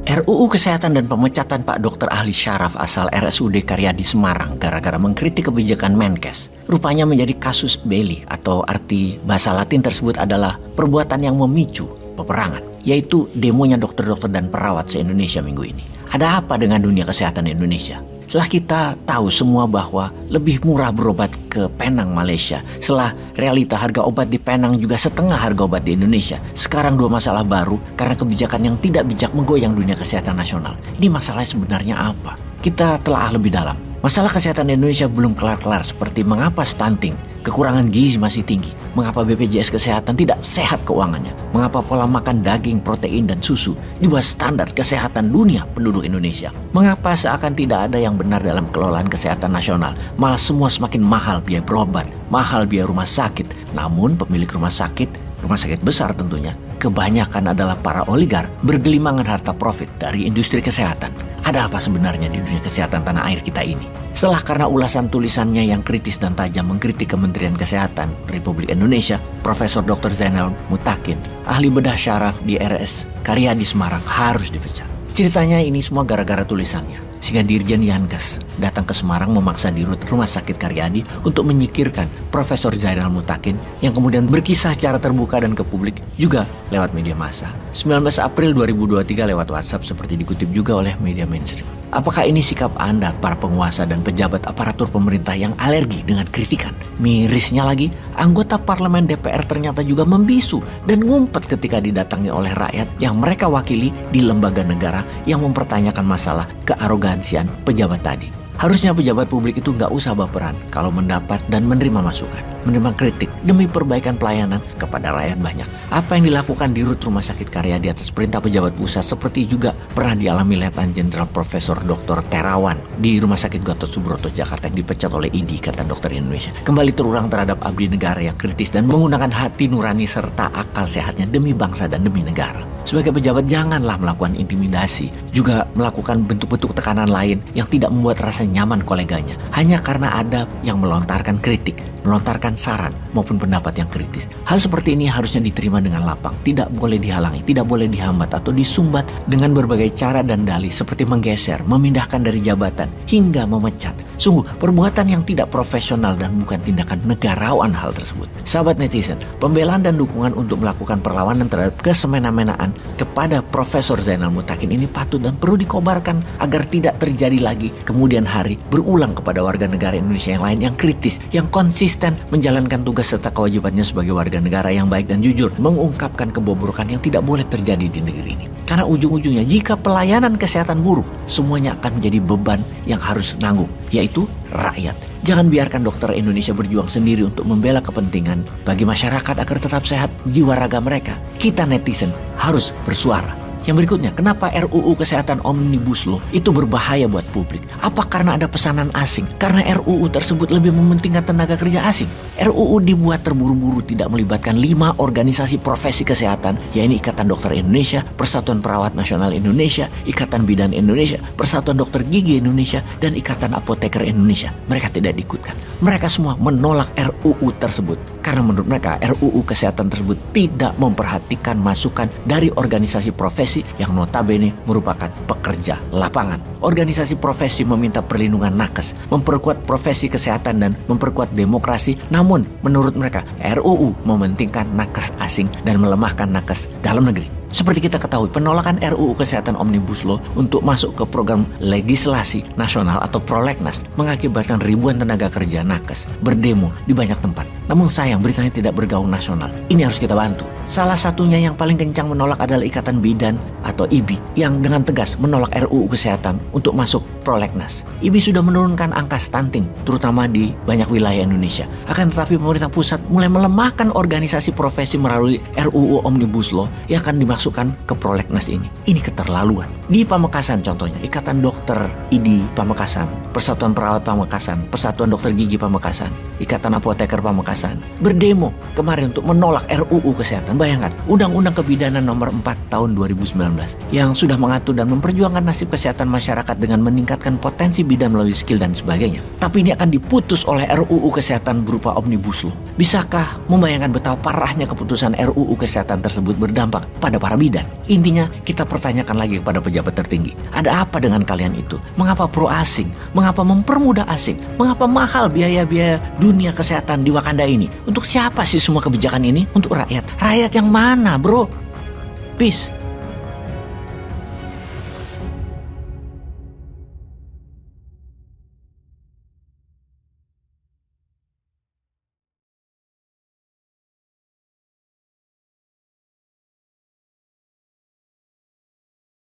RUU Kesehatan dan pemecatan Pak Dr. Ahli Syaraf asal RSUD Karyadi Semarang gara-gara mengkritik kebijakan Menkes rupanya menjadi kasus belli, atau arti bahasa Latin tersebut adalah perbuatan yang memicu peperangan, yaitu demonya dokter-dokter dan perawat se-Indonesia minggu ini. Ada apa dengan dunia kesehatan Indonesia? Setelah kita tahu semua bahwa lebih murah berobat ke Penang, Malaysia, setelah realita harga obat di Penang juga setengah harga obat di Indonesia, sekarang dua masalah baru karena kebijakan yang tidak bijak menggoyang dunia kesehatan nasional. Ini masalahnya sebenarnya apa? Kita telah lebih dalam. Masalah kesehatan Indonesia belum kelar-kelar, seperti mengapa stunting, kekurangan gizi masih tinggi, mengapa BPJS Kesehatan tidak sehat keuangannya, mengapa pola makan daging, protein, dan susu di bawah standar kesehatan dunia penduduk Indonesia, mengapa seakan tidak ada yang benar dalam kelolaan kesehatan nasional, malah semua semakin mahal biaya berobat, mahal biaya rumah sakit. Namun pemilik rumah sakit besar tentunya, kebanyakan adalah para oligar bergelimangan harta profit dari industri kesehatan. Ada apa sebenarnya di dunia kesehatan tanah air kita ini? Setelah karena ulasan tulisannya yang kritis dan tajam mengkritik Kementerian Kesehatan Republik Indonesia, Profesor Dr. Zainal Mutakin, ahli bedah syaraf di RS Karyadi Semarang, harus dipecat. Ceritanya ini semua gara-gara tulisannya, sehingga Dirjen Yankes datang ke Semarang memaksa dirut Rumah Sakit Karyadi untuk menyingkirkan Profesor Zainal Mutakin yang kemudian berkisah secara terbuka dan ke publik juga lewat media massa. 19 April 2023 lewat WhatsApp seperti dikutip juga oleh media mainstream. Apakah ini sikap Anda, para penguasa dan pejabat aparatur pemerintah yang alergi dengan kritikan? Mirisnya lagi, anggota parlemen DPR ternyata juga membisu dan ngumpet ketika didatangi oleh rakyat yang mereka wakili di lembaga negara yang mempertanyakan masalah kearogansian pejabat tadi. Harusnya pejabat publik itu nggak usah baperan kalau mendapat dan menerima masukan, menerima kritik demi perbaikan pelayanan kepada rakyat banyak. Apa yang dilakukan di Rut Rumah Sakit Karyadi atas perintah pejabat pusat seperti juga pernah dialami Letnan Jenderal Profesor Dr. Terawan di Rumah Sakit Gatot Subroto Jakarta yang dipecat oleh ID, Ikatan Dokter Indonesia. Kembali terulang terhadap abdi negara yang kritis dan menggunakan hati nurani serta akal sehatnya demi bangsa dan demi negara. Sebagai pejabat janganlah melakukan intimidasi, juga melakukan bentuk-bentuk tekanan lain yang tidak membuat rasa nyaman koleganya, hanya karena ada yang melontarkan kritik, melontarkan saran maupun pendapat yang kritis. Hal seperti ini harusnya diterima dengan lapang, tidak boleh dihalangi, tidak boleh dihambat atau disumbat dengan berbagai cara dan dalih seperti menggeser, memindahkan dari jabatan, hingga memecat. Sungguh perbuatan yang tidak profesional dan bukan tindakan negarawan hal tersebut. Sahabat netizen, pembelaan dan dukungan untuk melakukan perlawanan terhadap kesemena-menaan kepada Profesor Zainal Mutakin ini patut dan perlu dikobarkan agar tidak terjadi lagi kemudian hari berulang kepada warga negara Indonesia yang lain yang kritis, yang konsisten menjalankan tugas serta kewajibannya sebagai warga negara yang baik dan jujur, mengungkapkan kebobrokan yang tidak boleh terjadi di negeri ini. Karena ujung-ujungnya jika pelayanan kesehatan buruk, semuanya akan menjadi beban yang harus nanggung, yaitu rakyat. Jangan biarkan dokter Indonesia berjuang sendiri untuk membela kepentingan bagi masyarakat agar tetap sehat jiwa raga mereka. Kita netizen harus bersuara. Yang berikutnya, kenapa RUU Kesehatan Omnibus Law itu berbahaya buat publik? Apa karena ada pesanan asing? Karena RUU tersebut lebih mementingkan tenaga kerja asing. RUU dibuat terburu-buru, tidak melibatkan 5 organisasi profesi kesehatan, yaitu Ikatan Dokter Indonesia, Persatuan Perawat Nasional Indonesia, Ikatan Bidan Indonesia, Persatuan Dokter Gigi Indonesia, dan Ikatan Apoteker Indonesia. Mereka tidak diikutkan. Mereka semua menolak RUU tersebut karena menurut mereka RUU Kesehatan tersebut tidak memperhatikan masukan dari organisasi profesi yang notabene merupakan pekerja lapangan. Organisasi profesi meminta perlindungan nakes, memperkuat profesi kesehatan dan memperkuat demokrasi. Namun menurut mereka RUU mementingkan nakes asing dan melemahkan nakes dalam negeri. Seperti kita ketahui, penolakan RUU Kesehatan Omnibus Law untuk masuk ke program legislasi nasional atau prolegnas mengakibatkan ribuan tenaga kerja nakes berdemo di banyak tempat. Namun sayang, beritanya tidak bergaung nasional. Ini harus kita bantu. Salah satunya yang paling kencang menolak adalah Ikatan Bidan atau IBI yang dengan tegas menolak RUU Kesehatan untuk masuk prolegnas. IBI sudah menurunkan angka stunting terutama di banyak wilayah Indonesia. Akan tetapi pemerintah pusat mulai melemahkan organisasi profesi melalui RUU Omnibus Law yang akan dimasukkan ke prolegnas ini. Ini keterlaluan. Di Pamekasan contohnya, Ikatan Dokter ID Pamekasan, Persatuan Perawat Pamekasan, Persatuan Dokter Gigi Pamekasan, Ikatan Apoteker Pamekasan berdemo kemarin untuk menolak RUU Kesehatan. Bayangkan, Undang-Undang Kebidanan Nomor 4 Tahun 2019 yang sudah mengatur dan memperjuangkan nasib kesehatan masyarakat dengan meningkatkan potensi bidan melalui skill dan sebagainya. Tapi ini akan diputus oleh RUU Kesehatan berupa Omnibus Law. Bisakah membayangkan betapa parahnya keputusan RUU Kesehatan tersebut berdampak pada para bidan. Intinya kita pertanyakan lagi kepada pejabat tertinggi. Ada apa dengan kalian itu? Mengapa pro asing? Mengapa mempermudah asing? Mengapa mahal biaya-biaya dunia kesehatan di Wakanda ini? Untuk siapa sih semua kebijakan ini? Untuk rakyat. Rakyat yang mana, bro? Peace.